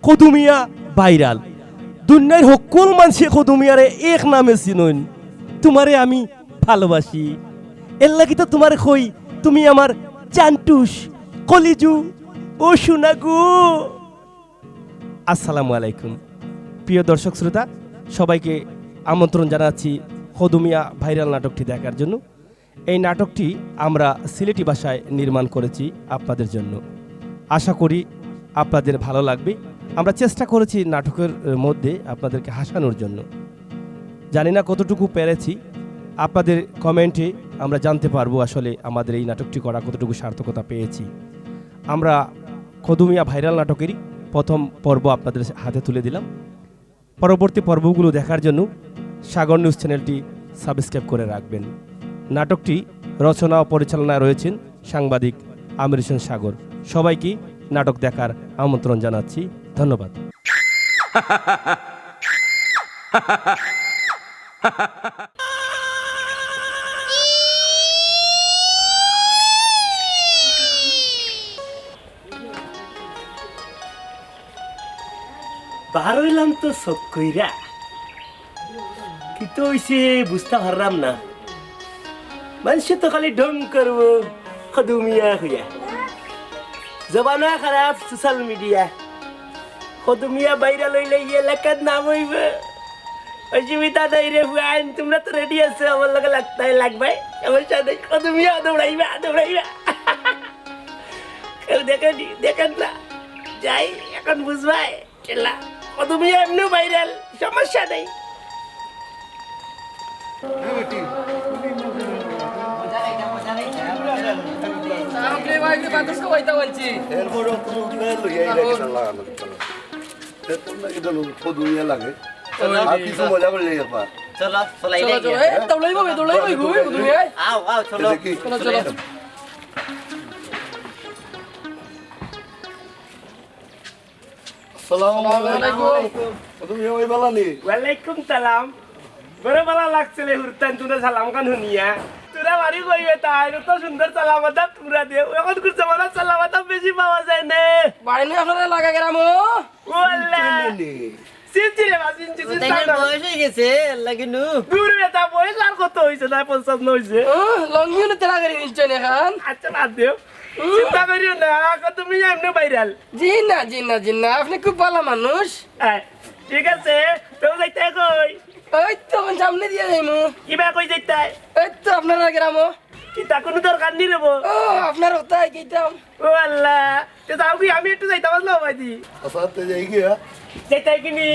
কদুমিয়া viral দুনিয়ার সকল মানুষে কদুমিয়ারে এক নামে চিনুন তোমারে আমি ভালোবাসি এর লাগি তো তোমারে কই তুমি আমার চান্টুস কলিজু ও সোনাগু আসসালামু আলাইকুম প্রিয় দর্শক শ্রোতা সবাইকে আমন্ত্রণ জানাচ্ছি কদুমিয়া ভাইরাল নাটকটি দেখার জন্য এই নাটকটি আমরা সিলেটি ভাষায় নির্মাণ করেছি আপনাদের জন্য আশা করি আপনাদের ভালো লাগবে আমরা চেষ্টা করেছি নাটকের মধ্যে আপনাদেরকে হাসানোর জন্য জানি না কতটুকু পেরেছি আপনাদের কমেন্টে আমরা জানতে পারবো আসলে আমাদের এই নাটকটি করা কতটুকু সার্থকতা পেয়েছি আমরা কদুমিয়া ভাইরাল নাটকেরই প্রথম পর্ব আপনাদের হাতে তুলে দিলাম পরবর্তী পর্বগুলো দেখার জন্য সাগর নিউজ চ্যানেলটি সাবস্ক্রাইব করে রাখবেন নাটকটি রচনা ও পরিচালনায় রয়েছেন সাংবাদিক আমির হোসেন সাগর সবাইকে নাটক দেখার আমন্ত্রণ জানাচ্ছি ধন্যবাদ বার হইলাম তো শোক কইরা কিন্তু হইছে বুঝতে পারলাম না মানুষ তো খালি ঢং করবো কদুমিয়া হইয়া জবানা খারাপ সোশ্যাল মিডিয়া কদুমিয়া বাইরে লইলে এলাকার নাম হইবে অসুবিধা নাই রে ফুয়ান তোমরা তো রেডি আছো আমার লগে লাগবে আমার সাথে কদুমিয়া দৌড়াইবা কেউ দেখেন না যাই এখন বুঝবাই চেলা কদুমিয়া এমনি ভাইরাল সমস্যা নেই ওয়ালাইকুম সালাম বড় ভালো লাগছে হুরতান তোরা সালাম খান শুনিয়া তোরা বাড়ি কইবে তাই তো সুন্দর সালামাতা পুরা দে এখন করছে মানে সালামাতা বেশি পাওয়া যায় না বাড়ি নিয়ে আপনারা লাগা গেলাম ওয়াল্লা সিনছি রে সিনছি বয়স হয়ে গেছে লাগিনু দূর এটা বয়স আর কত হইছে না 55 হইছে লঙ্গিও না তেরা গাড়ি নিশ্চয় এখন আচ্ছা বাদ দিও চিন্তা করিও না তুমি এমনি ভাইরাল জি না আপনি খুব ভালো মানুষ ঠিক আছে তো যাইতে কই ওই তো সামনে দিয়ে যাইমু কিবা কই যাইতে এই তো আপনারা গ্রামো কিতা কোনো দরকার নি রেবো ও আপনার ওটাই কইতাম ও আল্লাহ তে যাও কি আমি একটু যাইতাম না ভাইদি আসাতে যাই গিয়া যাইতে কি নি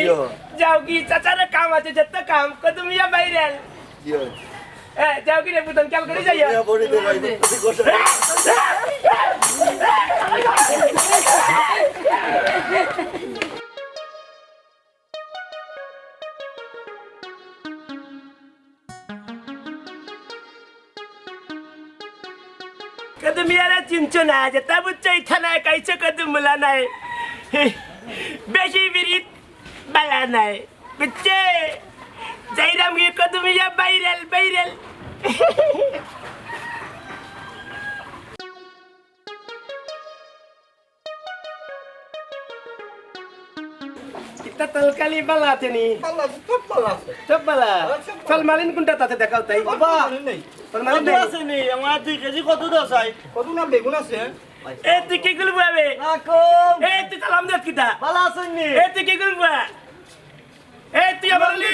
যাও কি চাচারে কাম আছে যত কাম তুমি ভাইরাল জিয়া যাও কি রে বুতন কাল করে যাইয়া জিয়া বড়ি দে ভাই গোসা कदम यारा चिंचना जता बुच्चाई थाना कायचं कदम मला नाही बेशी विरीत बाला नाही बुच्चे जयराम गे कदम या barrel kita telkali bala tini bala Salmalin kunta tate dekau tai Salmalin কত আছে নি আমার 2 কেজি কত দাও চাই কত না বেগুন আছে tu kikul buah be রাকম tu salam dat kita ভালো আছেন নি tu kikul buah tu yang malali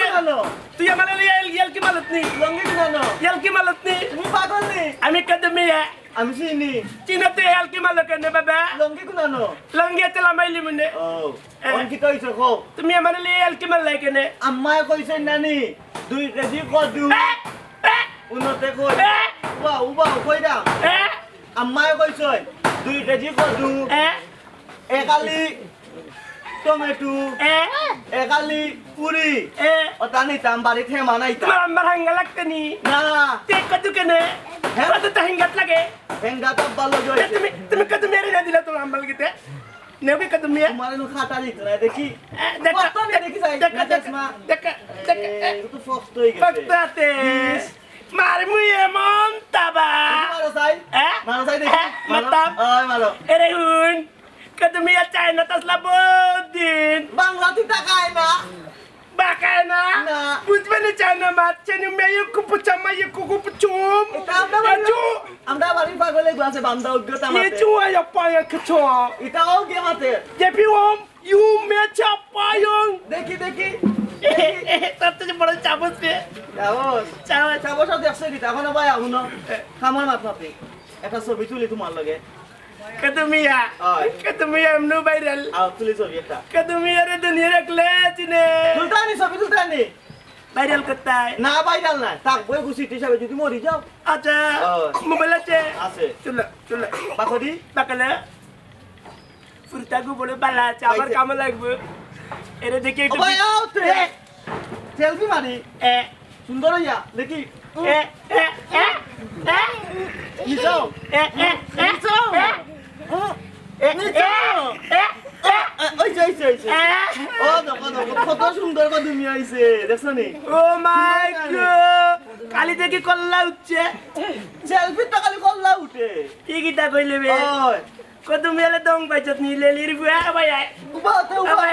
tu yang malali yel ki malat ni লঙ্গি কিনানো yel ki malat ni তুমি পাগল নি ami kademi ya আমি চিনি Cina tu yel ki malat ne baba লঙ্গি কিনানো langge te lamai limune ও কোন কি কইছো কো tu mi malali yel ki malai kene আম্মা কইছেন নানি 2 কেজি কদু উনতে কই উবা কই দাও আম্মা কইছই 2 কেজি কদু একালি টমেটো একালি পুরি অতানি তাম বাড়ি থে মানাইতা Malambar hanggalak kani না te kadu kene kadu tahinggat lagi হেঙ্গা তো ভালো জইছে তুমি kadu mere na dila tu ambal gitu Nebi kadu me তোমার নু খাতা দিত না দেখি Deka দেখি যাই deka মা deka তো ফক্ত হই গেছে Faktate মারমু এমন তাবা মারো চাই হ্যাঁ মারো চাই দেখি মারতাম ওই মারো এরে হুন কদমিয়া চাইনা তাসলা বহুদিন বাংলাতে টাকায় না বাকায় না না। বুঝবে না চাইনা মারছে নি মেয়ে কুপু চামা ইয়ে কুকু পুচুম এটা আমরা বাড়ি পাগলে গ্লাসে বান্দা উদ্গতা ये মাতে चुआ या पाया कचो এটাও গে মাতে ये भी हम यू में चापायंग দেখি দেখি तब तो बड़ा चाबस पे যাবস चाबस যাবস আর দেখছ কি তখন ভাই আহুন খামার মাত মাতে একটা ছবি তুলি তোমার লগে कदमिया ओय। कदमिया हमनु वायरल আও তুলি ছবি একটা कदमिया रे दुनिया रखले चिने তুলতানি ছবি তুলতানি वायरल करता है না ভাইরাল না তাক বই গুছি হিসাবে যদি মরি যাও अच्छा ओय। मोबाइल আছে আছে চলো চলো বাকদি বাকালে ফুরতাগু বলে বালা আছে আমার পাইছে। কাম লাগবে এরে দেখি ও একটু ভাই আও তে সেলফি মারি এ সুন্দর হইয়া দেখি এ এ এ এ নিছো এ এ এ নিছো ওই যে ও দেখো দেখো কত সুন্দর কদমি আইছে দেখছ নি ও মাই গড কালি থেকে কল্লা উঠছে সেলফি তো খালি কল্লা উঠে ঠিকইটা কইলে বে ওই কত মেলে দং বাইচত নি লেলির বুয়া ভাই উবাতে উবা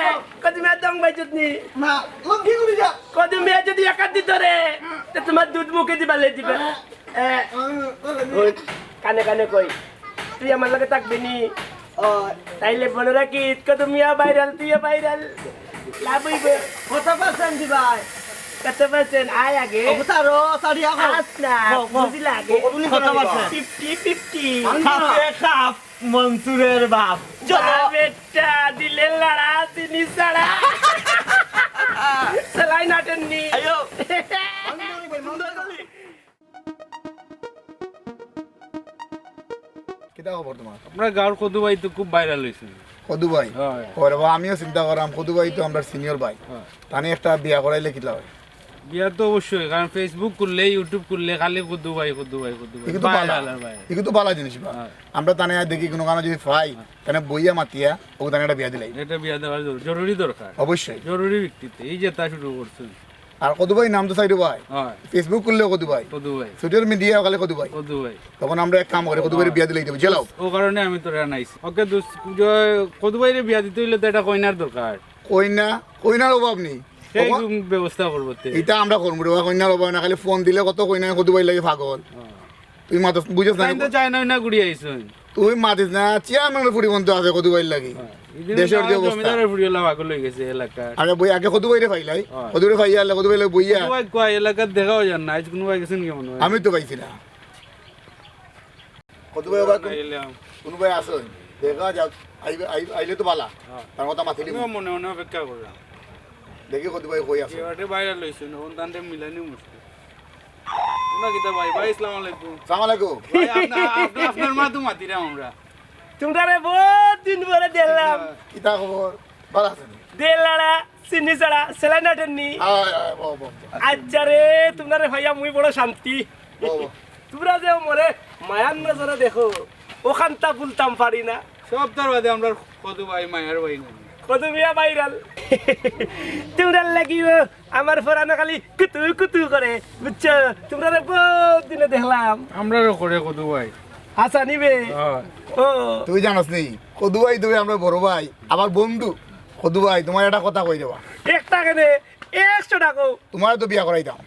কত মে দং বাইচত নি না লঙ্গি গুলি যা কত মে যদি একাত দিত রে তে তোমার দুধ মুখে দিবালে দিবে ওই কানে কানে কই তুই আমার লগে থাকবি নি তাইলে মনে রাখি কত মিয়া ভাইরাল তুই ভাইরাল লাভ হইবে কত পার্সেন্ট দিবাই কত পার্সেন্ট আয় আগে অবতারো সাড়ি আহ আসনা বুঝিলা আগে কত পার্সেন্ট 50-50 খাপে খাপ মনসুরের বাপ চলো বেটা দিলে লড়া চিনি সাড়া সেলাই নাটেন নি আয়ো কিতা খবর তোমার আপনার গাঁর কদু ভাই তো খুব ভাইরাল হয়েছে কদু ভাই হয়। ওরে বাবা আমিও চিন্তা করাম কদু ভাই তো আমরা সিনিয়র ভাই হয়। তানে একটা বিয়া করাইলে কিলা হয় বিয়া তো অবশ্যই কারণ ফেসবুক করলে ইউটিউব করলে খালি কদু ভাই কদু ভাই কদু ভাই এগুলো তো বালা ভাইরাল আর ভাই এগুলো তো বালা জিনিস বা হয়। আমরা তানে দেখি কোনো কারণে যদি পাই তানে বইয়া মাতিয়া ওকে তানে একটা বিয়া দিলাই এটা বিয়া দেওয়ার জরুরি দরকার অবশ্যই জরুরি ভিত্তিতে এই যে তা শুরু করছে আর কদু ভাই নাম তো চাইতো ভাই হয় ফেসবুক করলেও কদু ভাই কদু ভাই সোশ্যাল মিডিয়া কালে কদু ভাই কদু ভাই তখন আমরা এক কাম করে কদু ভাই বিয়া দিলাই দেবো জেলাও ও কারণে আমি তোরা নাইছি ওকে কদু ভাইরে বিয়া দিতে হইলে তো এটা কইনার দরকার কইনার অভাব নেই সেই ব্যবস্থা করবো তে। এটা আমরা করবো রে কইনার অভাব না খালি ফোন দিলে কত কইনা কদু ভাই লাগে পাগল তুই মাত বুঝছ না তাই তো চাই না ঘুরি আইসন তুই মাতিস না চেয়ারম্যানের পরিবন্ত আছে কদু ভাই লাগি দেশের যে অবস্থা জমিদারের ফুড়িওলা ভাগ লই গেছে এলাকার আরে বই আগে কদু ভাইরে পাইলাই হয়। কদু ভাই পাইয়া কদু ভাই বইয়া কদু ভাই কয় এলাকার দেখাও যান না আজ কোনো ভাই গেছেন কেমন হয় আমি তো পাইছি না কদু ভাই আবার এলাম কোন ভাই আসুন দেখা যাক আইলে তো বালা তার কথা মাথি দিব মনে মনে অপেক্ষা করলাম দেখি কদু ভাই কই আছে এবারে বাইরে লইছে নন তান্তে মিলানি মুশকিল না কিতা ভাই ভাই আসসালামু আলাইকুম সালাম আলাইকুম ভাই আপনার মা তো মাতিরাম আমরা তোমরা বহুত দিন পরে দেখলাম কিতা খবর ভালো আছেন দে লড়া চিনি সাড়া সেলাই নাটেন নি আয় আয় বো বো আচ্ছা রে তোমরা রে ভাইয়া মুই বড় শান্তি বো বো তোমরা যে মরে মায়ার নজরে দেখো ওখানটা বলতাম পারি না সব তার বাদে আমরা কত ভাই মায়ের ভাই না কত মিয়া ভাইরাল তোমরা লাগিব আমার ফরানো খালি কুতু কুতু করে বুঝছো তোমরা রে বহুত দিনে দেখলাম আমরাও করে কত ভাই আশা নিবে হয় ও তুই জানাস নি কদু ভাই তুই আমরা বড় ভাই আমার বন্ধু কদু ভাই তোমার একটা কথা কই দেবা একটা কেনে 100 টাকা তোমার তো বিয়া করাইতাম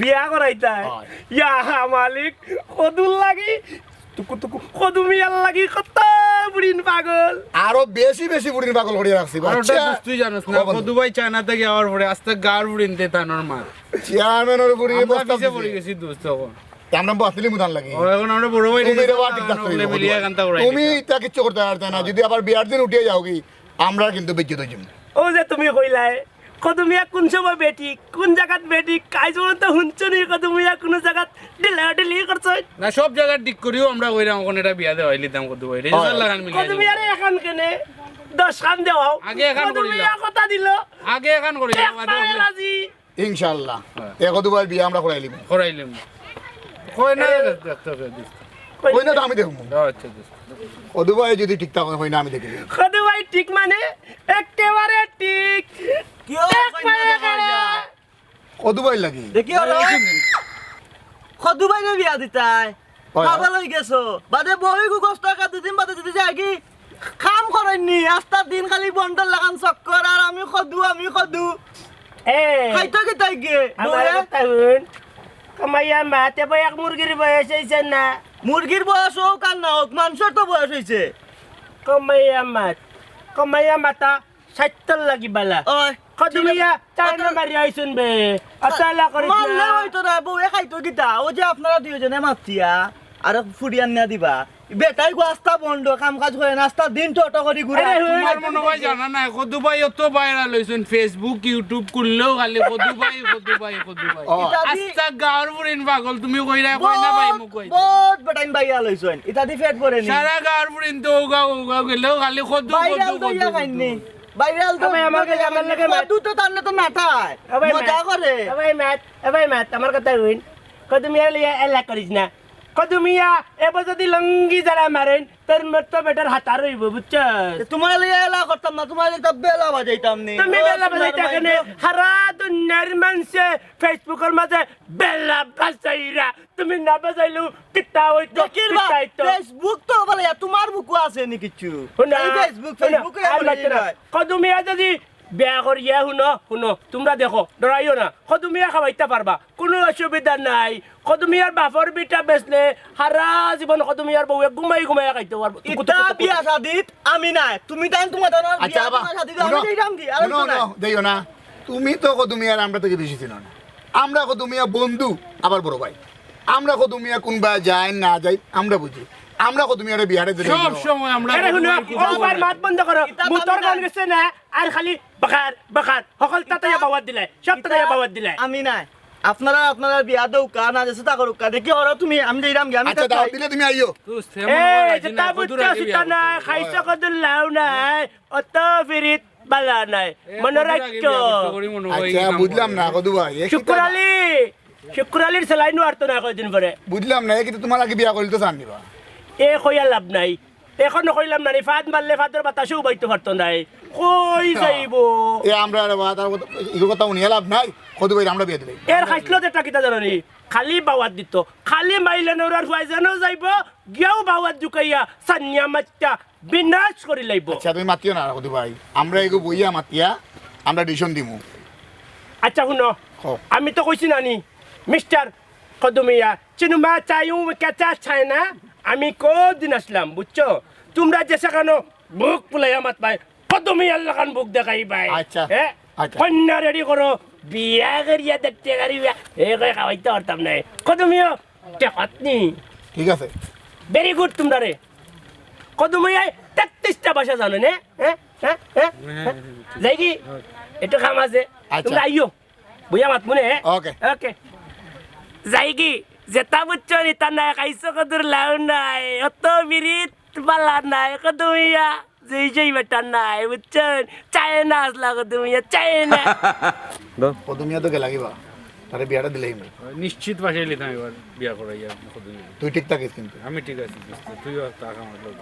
বিয়া করাইতাই হয়। ইয়া মালিক কদুর লাগি টুকু টুকু কদু মিয়ার লাগি কত বুড়িন পাগল আরো বেশি বেশি বুড়ির পাগল করিয়া রাখছি আর ওটা বাচ্চা তুই জানিস না কত ভাই চায়না থেকে আওয়ার পরে আস্তে গার উড়িনতে তানোর মার চেয়ারম্যানের বুড়ি আমরা বস্তা পিছে পড়ে গেছি দোস্ত তখন আমরা বাতিলি মুদান লাগি ও এখন আমরা বড় ভাই তুমি রে বাদ ঠিক থাকতে হইবো। মিলিয়ে কান্তা করে তুমি তা কিচ্ছু করতে পারতে না যদি আবার বিয়ার দিন উঠিয়ে যাও কি আমরা কিন্তু বেঁচে যাই ও যে তুমি কইলাই কদু মিয়া কোন সময় বেটি কোন জায়গাত বেটি কাজ তো হুনছনি কদু মিয়া কোন জায়গাত ডিলা ডিলি করছ না সব জায়গা ঠিক করিও আমরা কইরাম কোন এটা বিয়া দেওয়া হইলি দাম কত ভাই রেজাল্ট লাগান কদু মিলিয়ে মিয়ার এখন কেনে 10 খান দেওয়াও আগে এখন কদু করিলাম। মিয়া কথা দিল আগে এখন করি রাজি ইনশাআল্লাহ এক দুবার বিয়া আমরা করাইলিম করাইলাম কই না ডাক্তার দিস ওই না তো আমি দেখবো আচ্ছা দোস্ত অদুবাই যদি ঠিকঠাক হয় না আমি দেখি কদু ভাই ঠিক মানে একেবারে ঠিক কিও কইনা দেখা যায় অদুবাই লাগি দেখি ওরা সদু বাইরে বিয়া দিতাই হয়। খাবা লই গেছো বাদে বই গু কষ্ট টাকা দুদিন বাদে যদি যাই কি কাম করেননি আস্তা দিন খালি বন্ডল লাগান চক্কর আর আমি সদু এ খাইতো কি তাই গে আমার কথা শুন কামাইয়া মাতে বই এক মুরগির বয়স হয়েছে না মুরগির বয়স হোক আর না হোক মানুষের তো বয়স হয়েছে কমাইয়া মাতা 70 লাগি বালা ওই কদমিয়া চাইনা মারি আইছুন বে আতালা করিস মানলে না হয়তো না বউয়ে খাইতো কিতা ও যে আপনারা দুইজনে মাতিয়া আর ফুরিয়ান না দিবা বেটাই গোস্তা বন্ধ কাম কাজ করে নাস্তা দিন টোটো করে ঘুরে আরে তোমার মনে হয় জানা নাই কদুবাই অত ভাইরাল হইছেন ফেসবুক ইউটিউব করলেও খালি কদুবাই ও আস্তা গাঁর বুড়িন পাগল তুমি কইরা কই না ভাই মোক কই বহুত বেটাইন বাইয়া লইছেন এটা দি ফেট পরে নি সারা গাঁর বুড়িন তো উগাও গেলেও খালি কদু ভাইরাল তো ইয়া খাইনি ভাইরাল তো আবে আমাকে আমার লাগে কদু তো তান্নে তো না থাই মজা করে এবাই মাত আমার কথা শুন কদমিয়া লিয়া এলা করিস না কদমিয়া এবার যদি লঙ্গি যারা মারেন তোর মতো বেটার হাতা রইব বুঝছস তোমার লিয়ে এলা করতাম না তোমার একটা বেলা বাজাইতাম নি তুমি বেলা বাজাইতা কেনে সারা দুনিয়ার মানুষে ফেসবুকের মাঝে বেলা বাজাইরা তুমি না বাজাইলেও কিতা হইতো কিরবা কিতা হইতো ফেসবুক তো বলে তোমার বুকু আছে নি কিছু শুনা, ফেসবুকে আর মাত্র না। কদমিয়া যদি বেয়া করিয়া শুনো তোমরা দেখো ডরাইও না কদমিয়া খাওয়াইতে পারবা কোনো অসুবিধা নাই কদমিয়ার বাপর বিটা বেচলে সারা জীবন কদমিয়ার বউয়ে ঘুমাই খাইতে পারবো ইতা বিয়া শাদিত আমি নাই তুমি তাই তোমার দানোর আচ্ছা বিয়া বাবা শাদিত আমি যাইতাম কি আর শুনো দেইও না তুমি তো কদুমিয়া আর আমরা তো বেশি ছিল না আমরা কদুমিয়া বন্ধু আবার বড় ভাই আমরা কদুমিয়া কোনবা যায় না যাই আমরা বুঝি আমরা কদুমিয়ারে বিহারে দিলে সব সময় আমরা আরে শুনো ওবার মাত বন্ধ করো ইতা মুতর বান্ধা। গান গেছে না আর খালি বাকার সকল তাতাইয়া বাবাদ দিলে সব তাতাইয়া বাবাদ দিলে আমি নাই আপনারা বিয়া দৌকা না যেছে তা করুক দেখি ওরা তুমি আমি যাইতাম কি আমি আচ্ছা দাও দিলে তুমি আইও এই যেটা বুঝছো সেটা নাই খাইছ কদুর লাউ নাই অত ফিরিত বালা নাই মনে রাখছো আচ্ছা বুঝলাম না কদু ভাই শুক্রালির সেলাই নোয়ারতো না কয়দিন পরে বুঝলাম না কিন্তু তোমার আগে বিয়া করলে তো জান নিবা এ কইয়া লাভ নাই এখন কইলাম না ফাঁদ মারলে ফাঁদের বাতাসেও বাইতে পারতো নাই কই যাইব এ আমরা আর তার ইগো কথা উনি লাভ নাই কদু ভাই আমরা বিয়া দিলে এর খাইছিল যেটা কিতা জানো নি খালি বাওয়াত দিত খালি মাইলে নৌরার ফুয়াই জানো যাইব গিয়াও বাওয়াত জুকাইয়া সান্নিয়া মাত্তা বিনাশ করি লাইব আচ্ছা তুমি মাতিও না কদু ভাই আমরা এগো বইয়া মাতিয়া আমরা ডিসিশন দিমু আচ্ছা শুনো কও। আমি তো কইছি নানি মিস্টার কদমিয়া চিনুমা চাইউ কেঁচা চাই না আমি কদিন আসলাম বুঝছো তোমরা যে সেখানো বুক পুলাইয়া মাত পাই কদমিয়ার লাগান বুক দেখাই পাই আচ্ছা, হ্যাঁ আচ্ছা। কন্যা রেডি করো বিয়া করিয়া দেখতে গাড়িয়া এ কই খাওয়াইতে পারতাম না কদমিয়া টেকাতনি ঠিক আছে ভেরি গুড তোমরা রে কদমিয়া 33টা ভাষা জানো না হ্যাঁ যাই কি একটু কাম আছে আচ্ছা। তোমরা আইও বুঝা মাত মনে ওকে ওকে যাই কি যেটা বুঝছো নিতা নাই খাইছো কদুর লাউ নাই অত বিরিত বালা নাই কদমিয়া যেই বেটা নাই বুঝছেন চায়না আসলা কদমিয়া চায়না কদুমিয়া তো কে লাগিবা তারে বিয়াটা দিলেই আমি নিশ্চিত বাসায় লিতাম এবার বিয়া করাইয়া কদুমি তুই ঠিক থাকিস কিন্তু আমি ঠিক আছে তুইও টাকা আমার লোক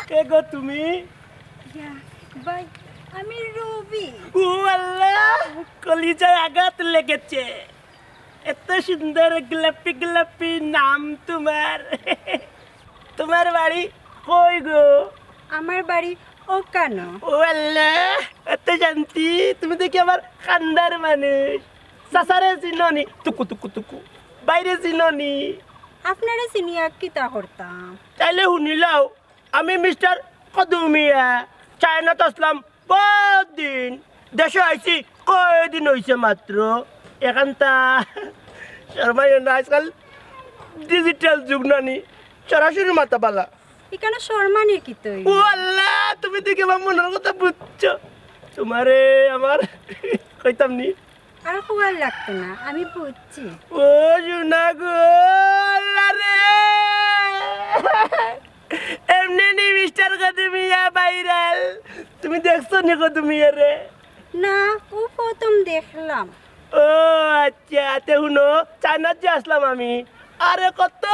কে গো তুমি ভাই আমি রবি ও আল্লাহ কলিজায় আঘাত লেগেছে এত সুন্দর গোলাপি নাম তোমার তোমার বাড়ি কই গো আমার বাড়ি ওকানো ও আল্লাহ এত শান্তি তুমি দেখি আমার খান্দার মানুষ সাসারে চিননি টুকু বাইরে চিননি আপনারা সিনিয়া কিতা করতাম চাইলে শুনিলাও আমি মিস্টার কদুমিয়া চায়নাতে আসলাম বহুত দিন দেশে আইছি কয়দিন হয়েছে মাত্র এখানটা শর্মাই না আজকাল ডিজিটাল যুগ নানি সরাসরি মাথা পালা এখানে শর্মানের কি তৈ ও আল্লাহ তুমি দেখে আমার মনের কথা বুঝছো তোমারে আমার কইতাম নি আর খোয়ার লাগতো না আমি বুঝছি ও শোনা গো আল্লাহ রে এমনি নি মিস্টার কদুমিয়া ভাইরাল তুমি দেখছো নি কদুমিয়া রে না ও প্রথম দেখলাম। ও আচ্ছা তে শুনো চায়নার যে আসলাম আমি আরে কত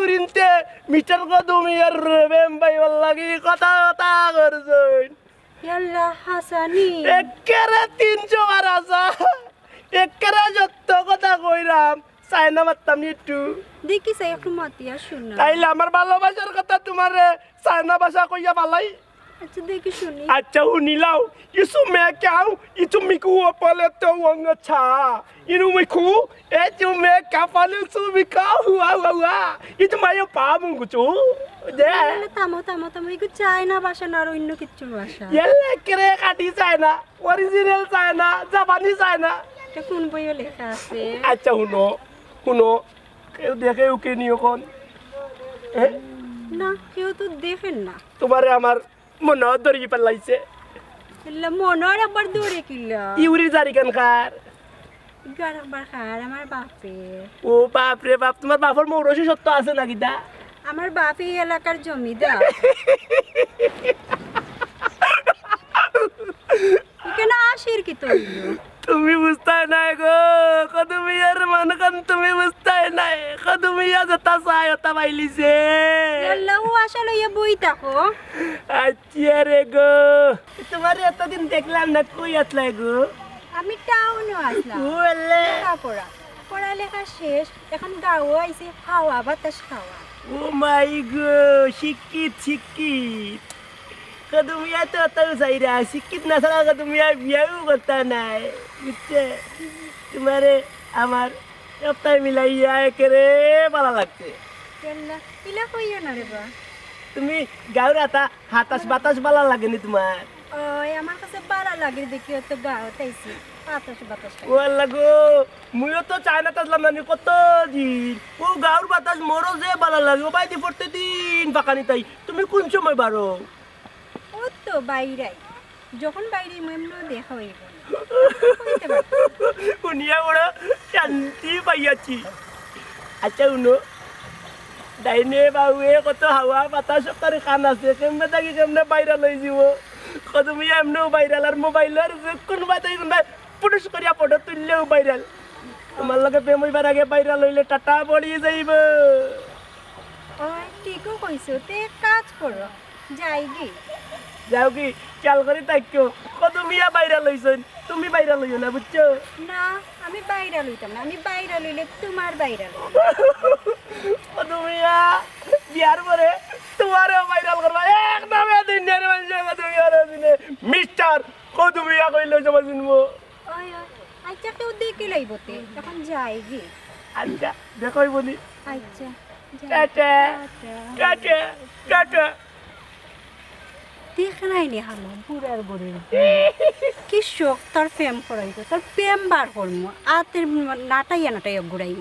উড়িনতে মিস্টার কদুমিয়ার বেম ভাই লাগি কথা কথা করছেন ইয়াল্লা হাসানি। একেবারে 300 বার আসা একেবারে যত কথা কইরাম চায়না মারতাম নি একটু দেখি সাই একটু মাতিয়া শোনা। তাইলে আমার ভালোবাসার কথা তোমার চায়না ভাষা কইয়া পালাই আচ্ছা দেখি শুনি। अच्छा unilau isu me kau itu miku apale to wanga cha inu miku itu me kapale su mikau wa itu mayo pa mungu chu de তাহলে থামো থামো থামো, এগুলো চায়না ভাষা না আর অন্য কিছু ভাষা। yelle kre kati china original china japanese china এটা কোন বইয়ে লেখা আছে? अच्छा huno কেউ দেখে ওকে নিও কোন না কেউ তো দেখেন না। তোমারে আমার মনে ধরি পালাইছে এলা মনের একবার দৌড়ে কিলা ইউরি জারি কান খার একবার খার আমার বাপের। ও বাপ রে বাপ তোমার বাপর মৌরসি সত্য আছে নাকি দা আমার বাপ এই এলাকার জমিদার। এখানে আসির কি তৈল? তুমি বুঝতে নাই গো কদুমিয়ার মানকান তুমি বুঝতে নাই কদুমিয়া যেটা চাই ওটা পাইলিছে এলা ও আসলে ইয়ে বই থাকো। আচ্ছা রে গো তোমার এতদিন দেখলাম না কই আসলাই গো আমি টাউনে আসলাম ওলে লেখাপড়া পড়ালেখা শেষ, এখন গাঁও আইছে হাওয়া বাতাস খাওয়া। ও মাই গো শিক্ষিত কদুমিয়া তো অত চাইরা শিক্ষিত না ছাড়া কদুমিয়া বিয়াও করতে নাই বুঝছে তোমারে আমার সপ্তাহে মিলাইয়া একেরে ভালো লাগছে এলা ইলা কইও না রে বা। তুমি গাঁর আতা হাতাস বাতাস ভালো লাগেনি তোমার ওই আমার কাছে বাড়া লাগে দেখি তো গাঁও আইছি বাতাস বাতাস খাই। ও আল্লাহ গো মুইও তো চায়না তাজলাম না কত দিন ও গাঁর বাতাস মোরও যে ভালো লাগে ও বাইদি পড়তে দিন বাকানি তাই তুমি কোন সময় বারো ও তো বাইরাই যখন বাইরে এমনি দেখা হইব। শুনিয়া বড় শান্তি পাইয়াছি আচ্ছা শুনো ডাইনে বাবুয়ে কত হাওয়া বাতাস সরকারি কান আছে কেমনে থাকি কেমনে বাইরে লই যাব তুমি এমনিও ভাইরাল আর মোবাইলের কোনবা তাই কোনবা পুটুস করিয়া ফটো তুললেও ভাইরাল তোমার লগে প্রেম হইবার আগে ভাইরাল হইলে টাটা পড়ি যাইব ওই ঠিকও কইছো তে কাজ করো যাই গে। যাও কি খেয়াল করে তাকিও কত মিয়া ভাইরাল হইছেন তুমি ভাইরাল হইও না বুঝছো না আমি বাইরে লইতাম না, আমি বাইরে লইলে তোমার বাইরে কত মিয়া বিয়ার পরে তোমারও ভাইরাল করবা এক নামে দুনিয়ার মানুষের কত মিয়ার দিনে মিস্টার কত মিয়া কইলে জমা শুনবো ওই আচ্ছা কেউ দেখে লাইবতে এখন যাই গে। আচ্ছা দেখোই বলি আচ্ছা টাটা টাটা টাটা দেখ নাই নি হালো বুড়ার বুড়ির কি শোক তোর প্রেম করাইব, তোর প্রেম বার করবো আতের নাটাইয়া ঘুরাইব।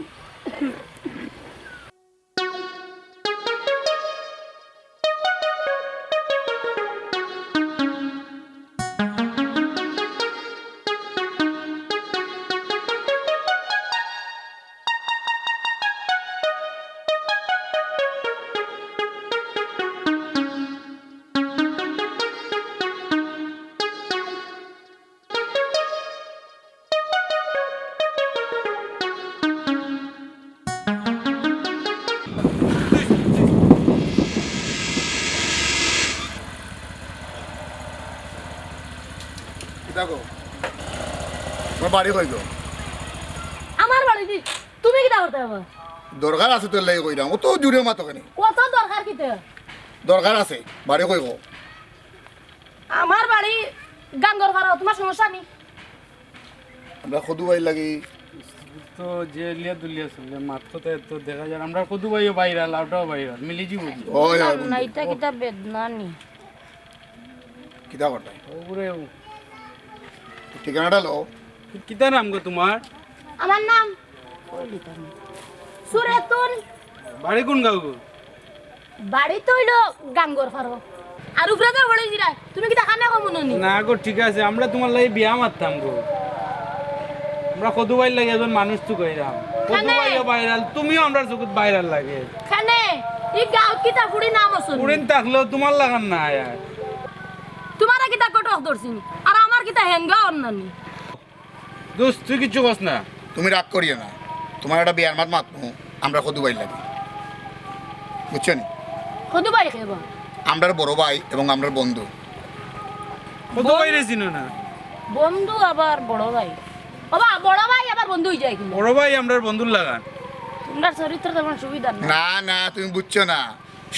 দেখো তোমার বাড়ি কই গো আমার বাড়ি দি তুমি কি করতে হবে? দরকার আছে তোর লাগে কইরাম ও তো জুড়ে মাতো কেন কত দরকার কিতে? দরকার আছে বাড়ি কই গো আমার বাড়ি গাঙ্গর ঘর, তোমার সমস্যা নেই। আমরা কদু ভাই লাগি তো যে লিয়া দুলিয়া চলে মাত্র তো দেখা যায় আমরা কদু ভাইও ভাইরাল আউটাও ভাইরাল মিলি যাবো ওই হয় না এটা কিতা বেদনা নি কিতা করতাই ওরে ঠিকানাটা লো কিতা নাম গো তোমার? আমার নাম সুরেতুন, বাড়ি কোন গাঁও গো? বাড়ি তো হইলো গাঙ্গর ঘর আর উপরে তো বড় জিরা। তুমি কিতা খানা কম নি? না গো ঠিক আছে আমরা তোমার লাগে বিয়া মারতাম গো। আমরা কদু ভাই লাগে একজন মানুষ তো কইরাম কদু ভাইও ভাইরাল তুমিও আমরা চোখত ভাইরাল লাগে খানে এই গাঁও কিতা ফুড়ি নাম আছে পুরিন থাকলেও তোমার লাগান না আর তোমার কিতা কটক ধরছিনি আর আমার কিতা হেঙ্গা অন্যানি দোস্ত তুই কিচ্ছু কস না। তুমি রাগ করিও না, তোমার একটা বিয়ার মাত মাতমু আমরা কদু ভাই লাগে, বুঝছো নি? কদু ভাই খেব আমরার বড় ভাই এবং আমরার বন্ধু। কত বাইরে চিনো না? বন্ধু আবার বড় ভাই, বাবা বড় ভাই আবার বন্ধু হয়ে যায় কিন্তু বড় ভাই আমরা বন্ধুর লাগান। তোমার চরিত্র তেমন সুবিধা না। না না তুমি বুঝছো না,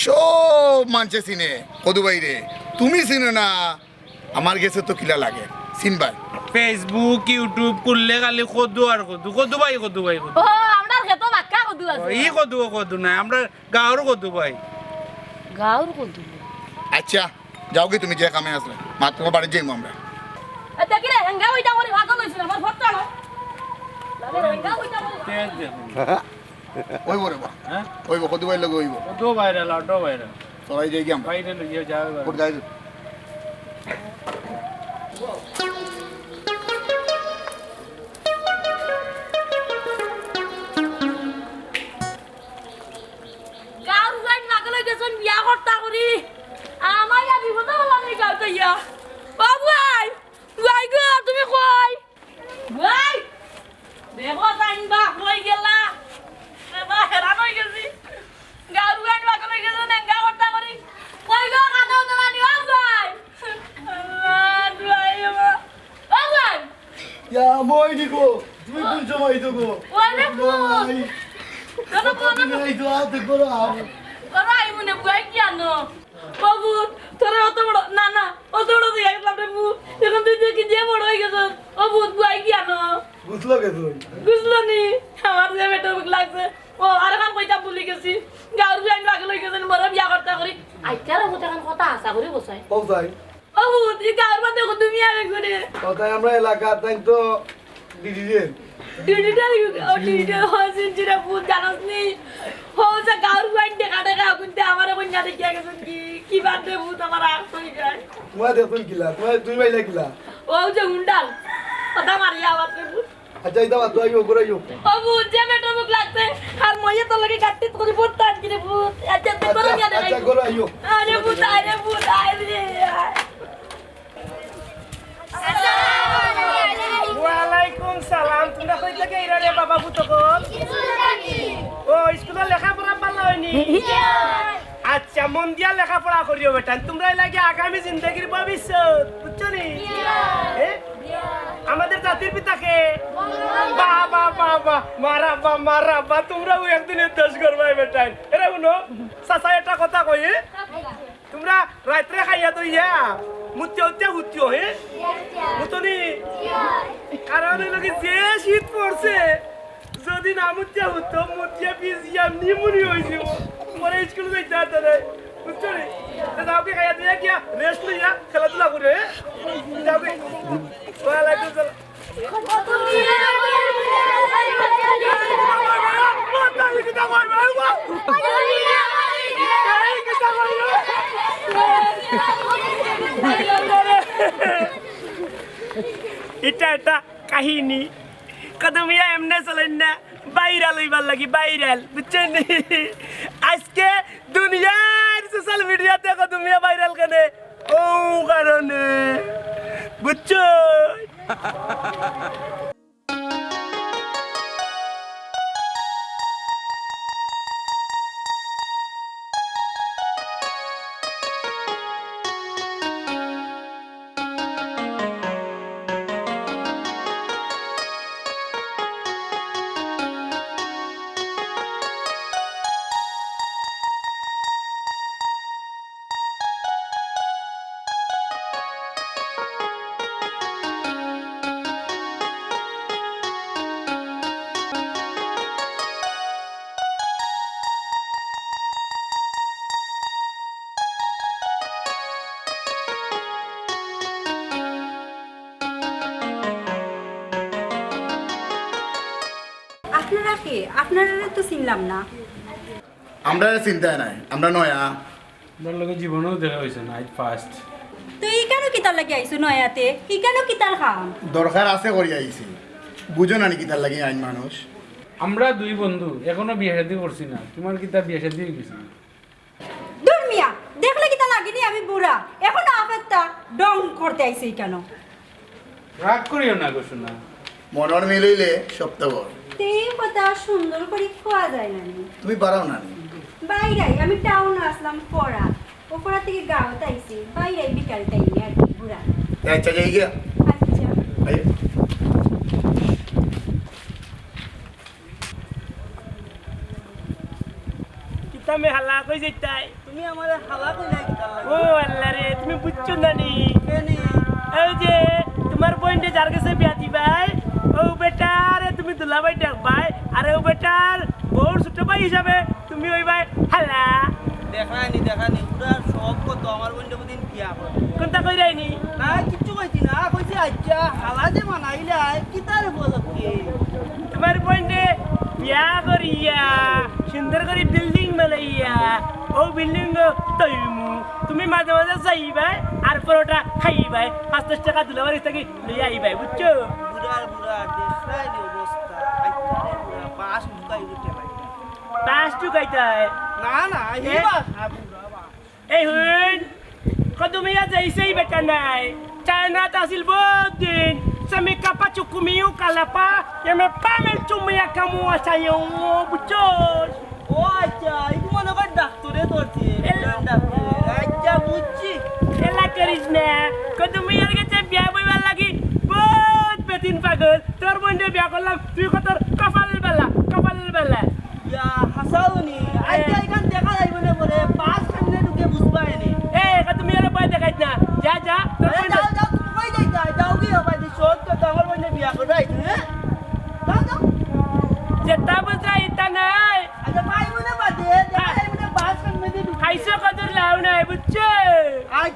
সব মানছে চিনে কদু ভাই রে, তুমি চিনো না। আমার গেছে তো কিলা লাগে চিনবাই। ফেসবুক ইউটিউব করলে খালি কদু আর কদু, কদু ভাই কদু ভাই কদু। ও আমরা খেতো বাক্কা কদু আছে ই কদু কদু নাই, আমরা গাঁর কদু ভাই। গাঁর কদু। আচ্ছা যাও কি তুমি যে কামে আসলে মা তোমার বাড়ি যাইমু আমরা। এটা কি রে হেঙ্গা হইতা করে ভাগল হইছিল আমার ফটো না লাগে হেঙ্গা হইতা করে ওই বরে বা হ্যাঁ ওই কদু ভাই লাগে ওইব কদু ভাইরাল অটো ভাইরাল সবাই যাই কি আমরা ভাইরাল ইয়ে যাবে কোট গাই গাঁর যাই নাগলে গেছন বিয়া করতা করি আমার ইয়া বিপদ হলো নি গাঁর তাইয়া বাবু ভাই ভাই গো তুমি কই ভাই দেখো জানবা কই গেলা বা হেরান হই গেছি গাঁর যাই নাগলে গেছন হেঙ্গা করতা করি কই গো কাঁদাও না নি বাবু ভাই ভাই বাবু ভাই ইয়া মই দিগো তুমি কোন সময় দিগো ওরে ভাই কোন কোন এই তো আতে করো ওরাই মনে বুঝাই কি আনো বাবু তোরা অত বড় না না অত বড় দিয়ে গেলাম রে বু এখন তুই দেখি যে বড় হয়ে গেছ ও ভূত বুঝাই কি আনো বুঝলো কে তুই বুঝলো নি আমার যে বেটা বুক লাগছে ও আর এখন কইতা ভুলি গেছি গাঁর যাই বাগে লই গেছেন মরে বিয়া করতে করি আইতার ভূত এখন কথা আশা করি বসাই কোথায় ও ভূত এই গাঁর মধ্যে তুমি আগে করে কোথায় আমরা এলাকা তাই তো ডিডিজেন ডিজিটাল হয়েছে যেটা ভূত জানাস নি হচ্ছে গাঁর যাই দেখা দেখা কিন্তু আমার বন্যা দেখিয়া গেছেন কি বাদ ভূত আমার আগ হয়ে যায় তোমার দেখুন কিলা তোমার তুমি বাইলা কিলা ও যে গুন্ডাল কথা মারিয়া আবার ভূত আচ্ছা ইতা বাদ আইও করে আইও ও ভূত যে বেটা মুখ লাগছে আর মইয়া তো লাগে কাটতে করে ভূত তান কি রে ভূত আচ্ছা তুই করে নিয়া দে আচ্ছা করে আইও আরে ভূত আরে ওয়ালাইকুম সালাম। তোমরা কই থেকে ইরা রে বাবা বুতকল? ও স্কুলে লেখাপড়া পালা হয়নি? আচ্ছা মন দিয়া লেখাপড়া করিও বেটা, তোমরা লাগে আগামী জিন্দগির ভবিষ্যৎ, বুঝছো নি? আমাদের জাতির পিতাকে বাবা বাবা মারাবা তোমরাও একদিনের দেশ করবাই বেটা। এরে শুনো চাচা একটা কথা কই, তোমরা রাত্রে খাইয়া দইয়া মুতিও হুতিও হে মুতনি, কারণ লোকে যে শীত পড়ছে যদি না মুতিয়া হতো মুতিয়া পিছিয়ে নিমুনি হয়েছিল পরে স্কুল যাইতে হতো না, বুঝছো নি? যাওকে খাইয়া দিয়া গিয়া রেস্ট লইয়া খেলাধুলা করে যাওকে। ওয়ালাইকুম সালাম। এটা একটা কাহিনী, কদমিয়া এমনে চলেন না ভাইরাল হইবার লাগি, ভাইরাল, বুঝছেন? আজকে দুনিয়ার সোশ্যাল মিডিয়াতে কদমিয়া ভাইরাল কেন? ও কারণে, বুঝছো? আপনারা কে? আপনারা তো চিনলাম না। আমরা চিন্তায় নাই, আমরা নয়া। আমার লগে জীবনেও দেখা হয়েছে না, আজ ফার্স্ট। তো এই কেন কিতার লাগি আইছো নয়াতে? কি কেন কিতার খাম? দরকার আছে করি আইছি, বুঝো না নি কিতার লাগি আইন মানুষ। আমরা দুই বন্ধু এখনো বিয়ে শাদী করছি না, তোমার কি তা বিয়ে শাদী হয়ে গেছে? দূর মিয়া, দেখলে কিতা লাগেনি আমি বুড়া, এখন আপেত্তা ডং করতে আইছি কেন? রাগ করিও না গো শোনা, মনের মিল হইলে সপ্তাহ তে কথা সুন্দর করে খোয়া যায় না নি। তুমি পারাও না বাইরাই আমি টাউন আসলাম পড়া ওপরা থেকে গাঁও তাইছি বাইরাই বিকাল টাইমে আর কি ঘুরা। আচ্ছা যাই গিয়া আচ্ছা আইও। কিতামে হালা কই যাইতাই তুমি আমারে হালা কইলা কিতা ও আল্লাহ রে তুমি বুঝছো না নি কেনি এই যে তোমার বইন্ডে যার কাছে বিয়া দিবাই ও বেটারে তুমি দুলাভাই ডাকবাই আর ও বেটার বউর ছোট ভাই হিসাবে তুমি ওই ভাই হালা দেখানি পুরা সব কত আমার বন্ধু দিন বিয়া করে কোনটা কই রাইনি না কিচ্ছু কইছি না কইছি আচ্ছা হালা যে মানাইলা কিতারে বলকি তোমার বইন্ডে বিয়া করিয়া সুন্দর করে বিল্ডিং বানাইয়া ও বিল্ডিং তৈমু তুমি মাঝে মাঝে যাইবাই আর পরোটা খাইবাই ৫০ টাকা দুলাভাই থেকে লইয়া আইবাই বুঝছো বুড়ার দেশাই নি অবস্থা আচ্ছা রে বুড়া পাঁচ ঢুকাই দিতে পারি পাঁচ টুকাইতাই না হিবা এই হুন কদমিয়া যাইছেই বেটা নাই China তাসিল bodin sa may kapachukumiyo kalapa ya may pamel chumaya kamu asayo buchos ও আচ্ছা এই মনে কর ডাক্তারে ধরছে ডাক্তার আচ্ছা বুঝছি ela karisna কদমিয়ার কাছে বিয়া বইবার লাগি বহুত বেদিন পাগল তোর বন্ধে বিয়া করলাম তুই কত কপাল বেলা ইয়া হাসাউনি আচ্ছা এখান দেখা যাইব না বলে পাঁচ সামনে ঢুকে বুঝবাই নি এ কদমিয়ার বই দেখাইছ না যা তোর বন্ধে যাও তুমি কই যাইতা যাও কি হবে দি শোধ তো আমার বন্ধে বিয়া করে হ্যাঁ যাও যেটা বুঝাই তা নাই আচ্ছা ভাই মনে বাদে দেখা যাইব না পাঁচ সামনে ঢুকে খাইছো কদর লাউ নাই বুঝছো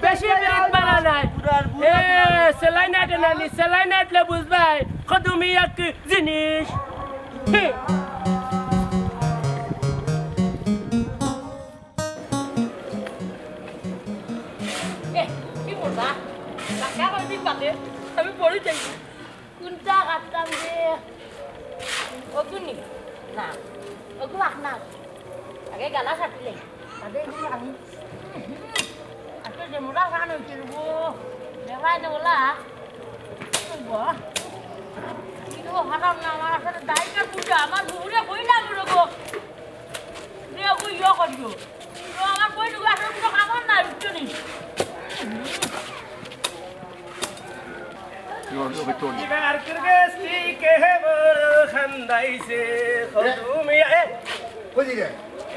বেশি বিরাট বানা নাই এ সেলাই নাইট নানি সেলাই নাইটলে বুঝবাই কদমি এক জিনিস কি করবা টাকা কয়দিন বাদে আমি পড়ে যাই কোনটা কাটতাম যে ওগুনি না ওগু আখনা আগে গালা কাটিলে তাদের আমি আজকে যে মোটা গান হয়েছে গো দেখাই না বলা কিন্তু হারাম না আমার আসলে দায়িত্ব পূজা আমার বুড়ে কই না গো রে ওগু ইয়ে করিও তো আমার কই ঢুকে আসলে কোনো কামড় নাই উঠছো নি এবার কিরগেসি কে বড় খান্দাইছে কদমি বুঝি রে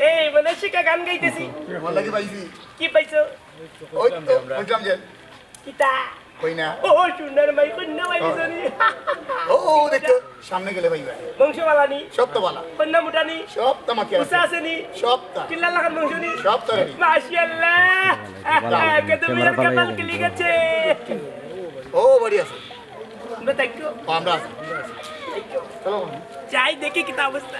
এই বলে শিকা গান গাইতেছি ভালো লাগে পাইছি কি পাইছো ওই তো বুঝলাম যে কিতা কই না ও সুন্দর মাই কন্যা পাইছো নি ও দেখো সামনে গেলে পাইবা বংশমালানি সব তো ভালো কন্যা মুটানি সব তো মাকে উসা আসেনি সব তো কিল্লা লাগান বংশনি সব তো রেডি মাশাআল্লাহ কদমি এর কপাল কিলি গেছে ও বড়ি আছে আমরা দেখো আমরা আছি চলো যাই দেখি কিতা অবস্থা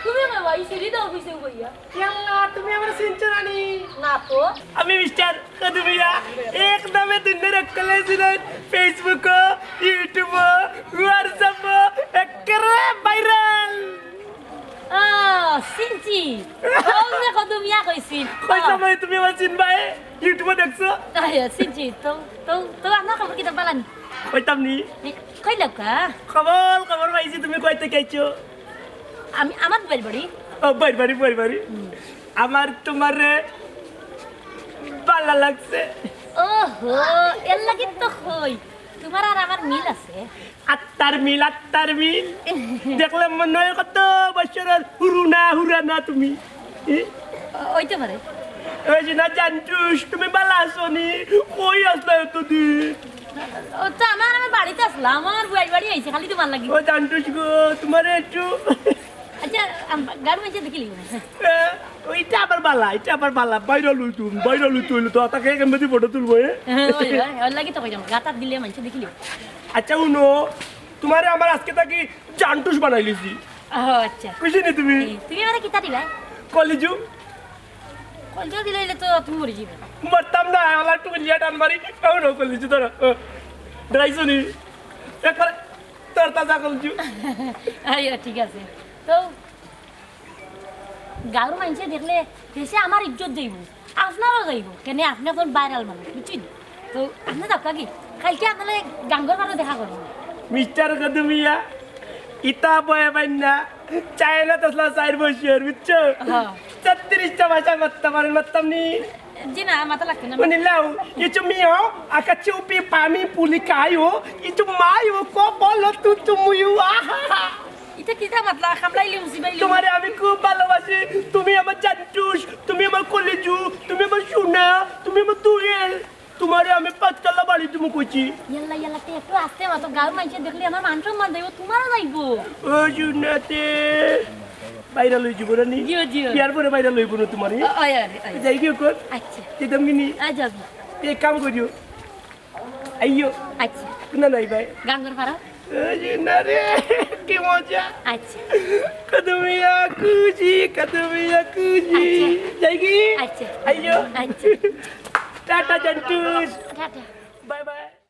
তুমি আমার ভাই সিঁড়ি দাও অফিসে গইয়া ইয়াল্লা তুমি আমার সিনচরানি না তো আমি মিস্টার কদমিয়া একদমে দুনিয়ার একলে সিনাই ফেসবুক ইউটিউব হোয়াটসঅ্যাপ একরে ভাইরাল সিনচি ওনে কদমিয়া কইছিন কইছা মই তুমি আমার চিনবাই ইউটিউবে দেখছো আয়া সিনচি তো তো তো আমার খবর কি বালান কইতাম নি কই লাগা খবর পাইছি তুমি কইতে চাইছো আমি আমার বাড়ি ও বাড়ি আমার তোমার ভালো লাগছে ওহো এর লাগি তো হই তোমার আর আমার মিল আছে আত্মার মিল দেখলে মনে হয় কত বছরের হুরানা তুমি ওইতে পারে ওই যে না জানতুস তুমি ভালো আছো নি কই আসলে এতদিন ও তো আমার আমি বাড়িতে আসলাম আমার বাড়ি আইছে খালি তোমার লাগি ও জানতুস গো তোমার একটু আচ্ছা গাড়ি মাঝে দেখিলি ওইটা আবার বালা বাইরে লুই তো তাকে এমনি ফটো তুলবো ওর লাগি তো কইলাম গাতার দিলে মানুষ দেখিলি আচ্ছা উনো তোমারে আমার আজকে তাকি জানতুস বানাই লিছি ও আচ্ছা খুশি নি তুমি তুমি আমারে কিতা দিবা কলেজু কলজা দিলে তো তুমি মরে যাবে মরতাম না আমার একটু লিয়াট আনবারি কেমন কলেজু তোর ড্রাইছো নি একবার তোর তাজা কলেজু আইয়া ঠিক আছে তো গাঁর মানুষে দেখলে দেশে আমার ইজ্জত যাইব আপনারও যাইব কেনে আপনি এখন বাইরাল মানুষ বুঝছেন তো আপনি যাবকা কি কালকে আপনার গাঙ্গর মানুষ দেখা করবো মিস্টার কদমিয়া ইতা বয়ে বাইনা চায়না তসলা 4 বছর বুঝছো হ্যাঁ 36টা ভাষা মারতাম নি জি না মাথা লাগতো না Manilau, itu mio, akan cupi pami puli kayu, itu mayu, kok bolot tutu muyu. এটা কি মাতলা খামলাইলি মুসিবাইলি তোমারে আমি খুব ভালোবাসি, তুমি আমার জান্টুস, তুমি আমার কলেজু, তুমি আমার সোনা, তুমি আমার তুয়েল। তোমারে আমি 5 তলা বাড়ি তুমি কইছি। ইয়াল্লা ইয়াল্লা তে একটু আস্তে মাতো গাঁর মানুষে দেখলে আমার মান সম্মান দেব তোমারও যাইব ও সোনাতে বাইরে লই যাব রানি জিও জিও বিয়ার পরে বাইরে লইব না তোমারে আয় আরে আয় যাই গিয়ে কর আচ্ছা যেতাম কিনি আয় যাবি এক কাম করিও আইয়ো আচ্ছা না নাই ভাই গাঙ্গর ফারা না রে কি মজা আচ্ছা Kadumia kuji. Lagi? আচ্ছা Ayo. আচ্ছা Tata jantus. Tata Bye bye.